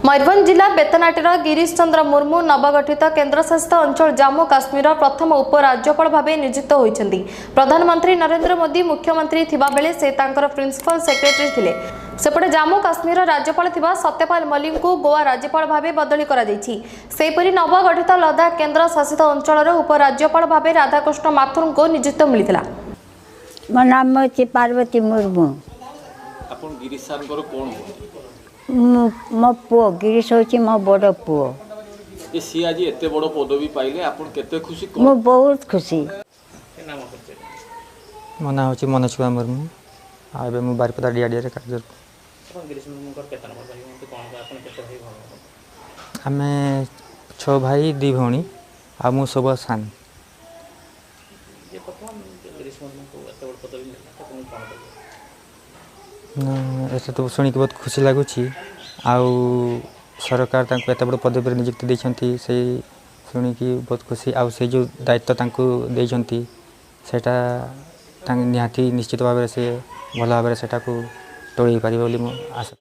मयूरभंज जिला बेतनाटीर गिरीश चंद्र मुर्मू नवगठित केन्द्रशासित अंचल जम्मू काश्मीर प्रथम उपराज्यपाल भाव नियुक्त होइछन्ति। प्रधानमंत्री नरेंद्र मोदी मुख्यमंत्री थिबा बेले से तांकर प्रिंसिपल सेक्रेटरी थिले। सेपटे जम्मू काश्मीर राज्यपाल थिबा सत्यपाल मलिक को गोवा राज्यपाल भाव बदली करा दैछि। सेपरि नवगठित लद्दाख केन्द्र शासित अंचल उपराज्यपाल भाव राधाकृष्ण माथुर को नियुक्त मिलिथिला। मो नाम अछि पार्वती मुर्मू। आपण गिरीश सारंकर कोन मो पुओ गिरीश होछि मो बड़ पुओ। ए सी आज एते बड़ पदवी पाइले आपण केते खुशी कोन? मो बहुत खुशी। मो नाम होछि मनोज कुमार मुर्मू। आबे मु बारिपदा डीआरडी रे कार्य आपण गिरीश मुर्मूकर केते नंबर भाई मते कोन आपण केते भाई भण? हमें 6 भाई 2 भौणी आ मु सब सान। जे प्रथम गिरीश मुर्मू को एते बड़ पदवी मिला तो कोन कोन? ऐसे तो शुणी बहुत खुशी लगुच सरकार तांको एत बड़ पदवी नियुक्ति देइछंती से शुणिकी बहुत खुशी आउ से जो दायित्व तांको देइछंती सेटा निहाती निश्चित भाव से भल भाव से टोल पारे बोली आशा।